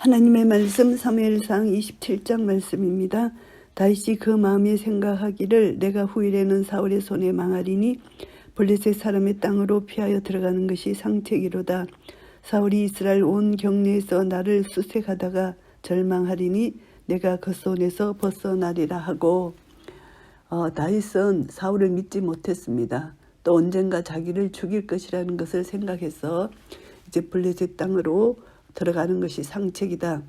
하나님의 말씀 사무엘상 27장 말씀입니다. 다윗이 그 마음에 생각하기를 내가 후일에는 사울의 손에 망하리니 블레셋 사람의 땅으로 피하여 들어가는 것이 상책이로다. 사울이 이스라엘 온 경내에서 나를 수색하다가 절망하리니 내가 그 손에서 벗어나리라 하고 다윗은 사울을 믿지 못했습니다. 또 언젠가 자기를 죽일 것이라는 것을 생각해서 이제 블레셋 땅으로 들어가는 것이 상책이다.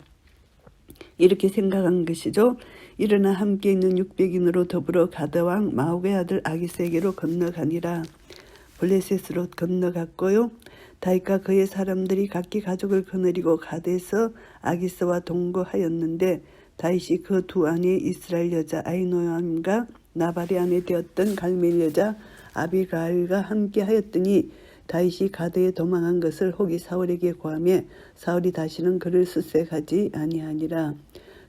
이렇게 생각한 것이죠. 일어나 함께 있는 600인으로 더불어 가드왕 마옥의 아들 아기스에게로 건너가니라. 블레셋으로 건너갔고요. 다윗과 그의 사람들이 각기 가족을 거느리고 가드에서 아기스와 동거하였는데 다윗이 그 두 아내 이스라엘 여자 아히노암과 나발의 아내 되었던 갈멜 여자 아비가일과 함께 하였더니 다윗이 가드에 도망한 것을 혹이 사울에게 고하매 사울이 다시는 그를 수색하지 아니하니라.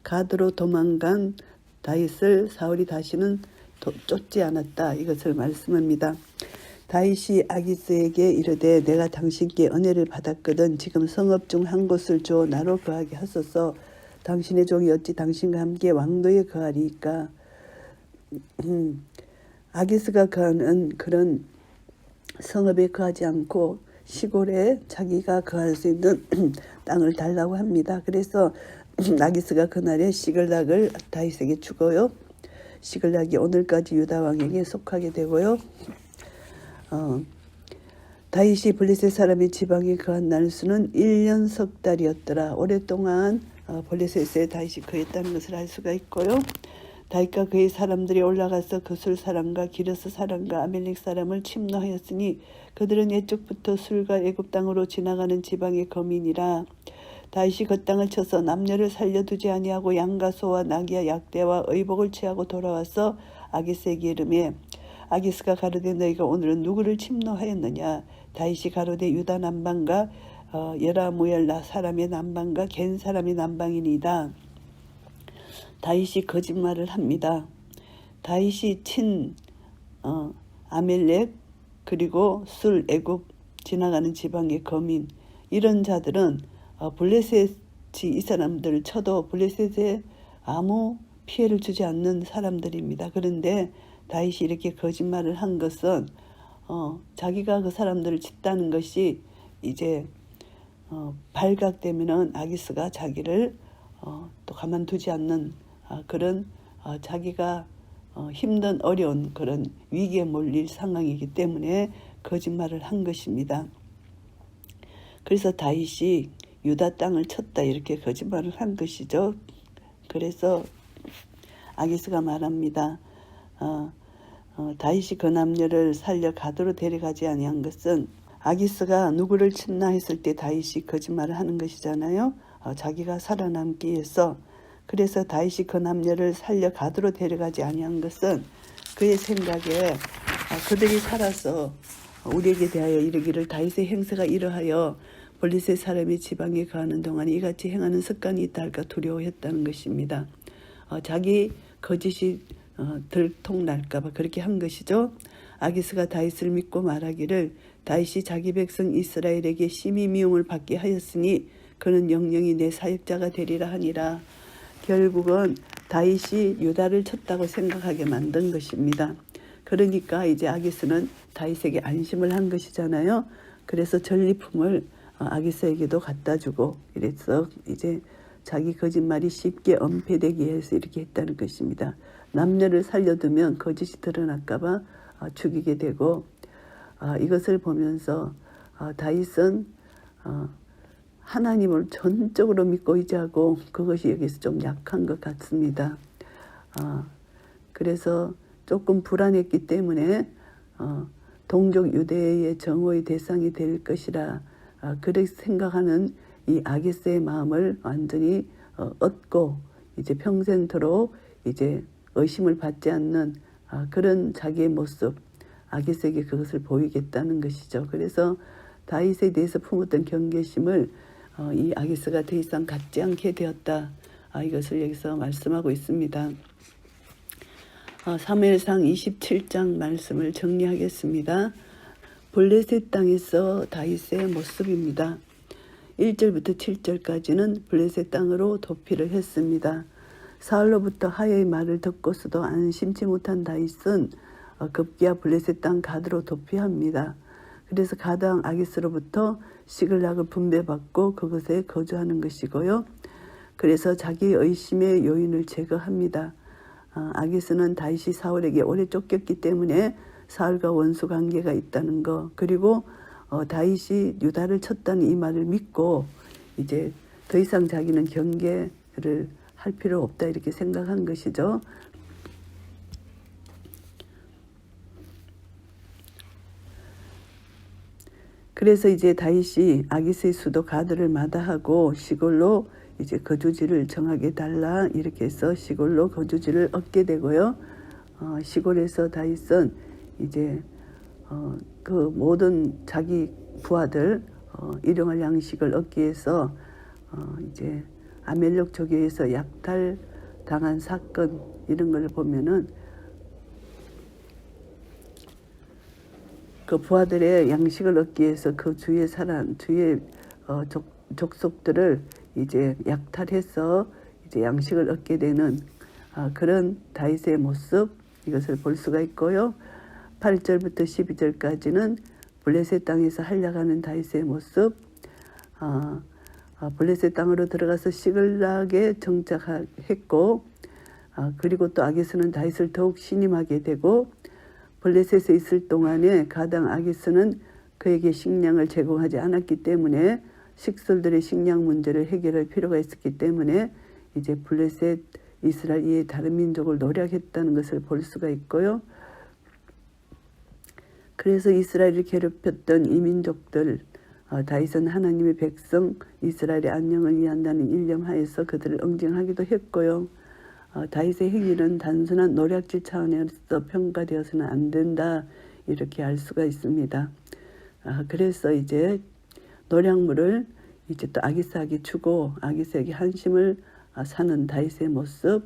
가드로 도망간 다윗을 사울이 다시는 쫓지 않았다. 이것을 말씀합니다. 다윗이 아기스에게 이르되 내가 당신께 은혜를 받았거든 지금 성읍 중 한 곳을 줘 나로 거하게 하소서. 당신의 종이 어찌 당신과 함께 왕도에 거하리이까. 아기스가 거하는 그런 성읍에 거하지 않고 시골에 자기가 거할 수 있는 땅을 달라고 합니다. 그래서 아기스가 그날에 시글락을 다윗에게 주고요. 시글락이 오늘까지 유다 왕에게 속하게 되고요. 다윗이 블레셋 사람의 지방에 거한 날수는 1년 석 달이었더라. 오랫동안 블레셋에 다윗이 거했다는 것을 알 수가 있고요. 다윗과 그의 사람들이 올라가서 그술 사람과 기르스 사람과 아멜렉 사람을 침노하였으니 그들은 옛적부터 술과 애굽 땅으로 지나가는 지방의 거민이라. 다윗이 그 땅을 쳐서 남녀를 살려두지 아니하고 양과 소와 나귀와 약대와 의복을 취하고 돌아와서 아기스에게 이르매 아기스가 가로되 너희가 오늘은 누구를 침노하였느냐. 다윗이 가로되 유다 남방과 여라무엘 사람의 남방과 겐 사람의 남방이니이다. 다윗이 거짓말을 합니다. 다윗이 친 아멜렉 그리고 술 애굽 지나가는 지방의 거민 이런 자들은 블레셋이 이 사람들을 쳐도 블레셋에 아무 피해를 주지 않는 사람들입니다. 그런데 다윗이 이렇게 거짓말을 한 것은 자기가 그 사람들을 쳤다는 것이 이제 발각되면은 아기스가 자기를 또 가만두지 않는 그런 자기가 힘든 어려운 그런 위기에 몰릴 상황이기 때문에 거짓말을 한 것입니다. 그래서 다윗이 유다 땅을 쳤다 이렇게 거짓말을 한 것이죠. 그래서 아기스가 말합니다. 다윗이 그 남녀를 살려 가드로 데려가지 아니한 것은 아기스가 누구를 친나 했을 때 다윗이 거짓말을 하는 것이잖아요. 자기가 살아남기 위해서. 그래서 다윗이 그 남녀를 살려 가드로 데려가지 아니한 것은 그의 생각에 그들이 살아서 우리에게 대하여 이르기를 다윗의 행세가 이러하여 블레셋 사람이 지방에 거하는 동안에 이같이 행하는 습관이 있다 할까 두려워했다는 것입니다. 자기 거짓이 들통날까 봐 그렇게 한 것이죠. 아기스가 다윗을 믿고 말하기를 다윗이 자기 백성 이스라엘에게 심히 미움을 받게 하였으니 그는 영영이 내 사역자가 되리라 하니라. 결국은 다윗이 유다를 쳤다고 생각하게 만든 것입니다. 그러니까 이제 아기스는 다윗에게 안심을 한 것이잖아요. 그래서 전리품을 아기스에게도 갖다 주고 이래서 이제 자기 거짓말이 쉽게 은폐되기 위해서 이렇게 했다는 것입니다. 남녀를 살려두면 거짓이 드러날까 봐 죽이게 되고 이것을 보면서 다윗은 하나님을 전적으로 믿고 의지하고 그것이 여기서 좀 약한 것 같습니다. 그래서 조금 불안했기 때문에 동족 유대의 정오의 대상이 될 것이라 그렇게 생각하는 이 아기스의 마음을 완전히 얻고 이제 평생토록 이제 의심을 받지 않는 그런 자기의 모습 아기스에게 그것을 보이겠다는 것이죠. 그래서 다윗에 대해서 품었던 경계심을 이 아기스가 더 이상 갖지 않게 되었다. 이것을 여기서 말씀하고 있습니다. 사무엘상 27장 말씀을 정리하겠습니다. 블레셋 땅에서 다윗의 모습입니다. 1절부터 7절까지는 블레셋 땅으로 도피를 했습니다. 사울로부터 하야의 말을 듣고서도 안심치 못한 다윗은 급기야 블레셋 땅 가드로 도피합니다. 그래서 가드 왕 아기스로부터 시글락을 분배받고 그곳에 거주하는 것이고요. 그래서 자기 의심의 요인을 제거합니다. 아기스는 다윗이 사울에게 오래 쫓겼기 때문에 사울과 원수 관계가 있다는 거, 그리고 다윗이 유다를 쳤다는 이 말을 믿고 이제 더 이상 자기는 경계를 할 필요 없다 이렇게 생각한 것이죠. 그래서 이제 다윗이 아기스의 수도 가드를 마다하고 시골로 이제 거주지를 정하게 달라 이렇게 해서 시골로 거주지를 얻게 되고요. 시골에서 다윗은 이제 그 모든 자기 부하들 일용할 양식을 얻기 위해서 이제 아멜렉 조교에서 약탈 당한 사건 이런 걸 보면은 그 부하들의 양식을 얻기 위해서 그 주위의 사람, 주위의 족속들을 이제 약탈해서 이제 양식을 얻게 되는 그런 다윗의 모습, 이것을 볼 수가 있고요. 8절부터 12절까지는 블레셋 땅에서 한락하는 다윗의 모습, 블레셋 땅으로 들어가서 시글락에 정착했고, 그리고 또 아기스는 다윗을 더욱 신임하게 되고, 블레셋에 있을 동안에 가당 아기스는 그에게 식량을 제공하지 않았기 때문에 식솔들의 식량 문제를 해결할 필요가 있었기 때문에 이제 블레셋 이스라엘 이외의 다른 민족을 노력했다는 것을 볼 수가 있고요. 그래서 이스라엘을 괴롭혔던 이 민족들, 다윗은 하나님의 백성 이스라엘의 안녕을 위한다는 일념하에서 그들을 응징하기도 했고요. 다윗의 행위는 단순한 노략질 차원에서 평가되어서는 안 된다 이렇게 알 수가 있습니다. 그래서 이제 노략물을 이제 또 아기스에게 주고 아기스에게 한심을 사는 다윗의 모습.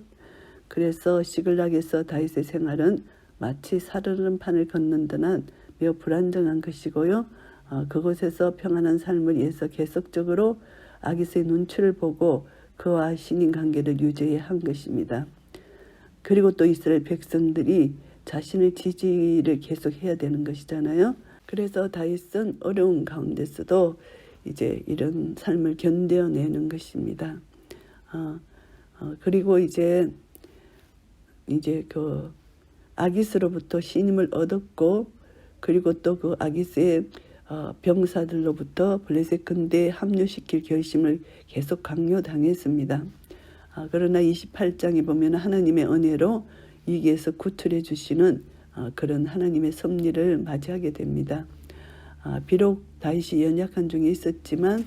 그래서 시글락에서 다윗의 생활은 마치 살얼음판을 걷는 듯한 매우 불안정한 것이고요. 그곳에서 평안한 삶을 위해서 계속적으로 아기스의 눈치를 보고 그와 신인 관계를 유지해야 한 것입니다. 그리고 또 이스라엘 백성들이 자신의 지지를 계속해야 되는 것이잖아요. 그래서 다윗은 어려운 가운데서도 이제 이런 삶을 견뎌내는 것입니다. 그리고 이제 그 아기스로부터 신임을 얻었고, 그리고 또 그 아기스의 병사들로부터 블레셋 군대에 합류시킬 결심을 계속 강요당했습니다. 그러나 28장에 보면 하나님의 은혜로 위기에서 구출해 주시는 그런 하나님의 섭리를 맞이하게 됩니다. 비록 다윗이 연약한 중에 있었지만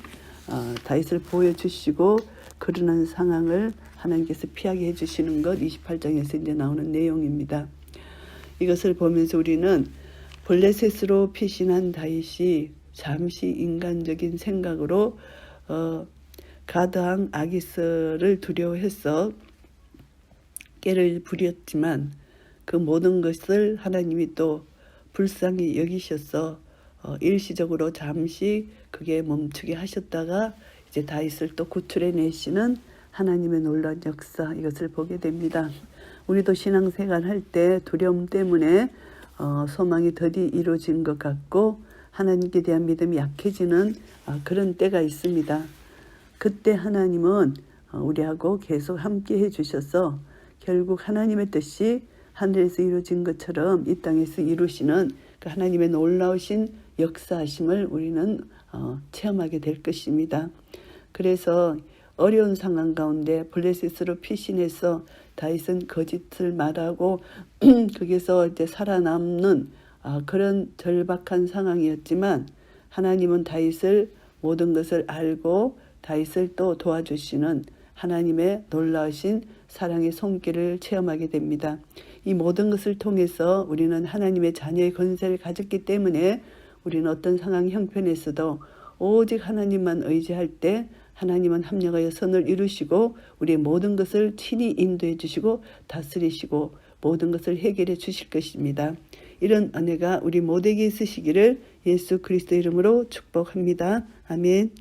다윗을 보여주시고 그러한 상황을 하나님께서 피하게 해주시는 것 28장에서 이제 나오는 내용입니다. 이것을 보면서 우리는 블레셋으로 피신한 다윗이 잠시 인간적인 생각으로 가드왕 아기스를 두려워해서 깨를 부렸지만 그 모든 것을 하나님이 또 불쌍히 여기셔서 일시적으로 잠시 그게 멈추게 하셨다가 이제 다윗을 또 구출해내시는 하나님의 놀라운 역사, 이것을 보게 됩니다. 우리도 신앙생활 할 때 두려움 때문에 소망이 더디 이루어진 것 같고 하나님께 대한 믿음이 약해지는 그런 때가 있습니다. 그때 하나님은 우리하고 계속 함께 해주셔서 결국 하나님의 뜻이 하늘에서 이루어진 것처럼 이 땅에서 이루시는 그 하나님의 놀라우신 역사하심을 우리는 체험하게 될 것입니다. 그래서 어려운 상황 가운데 블레셋으로 피신해서 다윗은 거짓을 말하고 거기서 이제 살아남는 그런 절박한 상황이었지만 하나님은 다윗을 모든 것을 알고 다윗을 또 도와주시는 하나님의 놀라우신 사랑의 손길을 체험하게 됩니다. 이 모든 것을 통해서 우리는 하나님의 자녀의 권세를 가졌기 때문에 우리는 어떤 상황 형편에서도 오직 하나님만 의지할 때 하나님은 합력하여 선을 이루시고 우리의 모든 것을 친히 인도해 주시고 다스리시고 모든 것을 해결해 주실 것입니다. 이런 은혜가 우리 모두에게 있으시기를 예수 그리스도 이름으로 축복합니다. 아멘.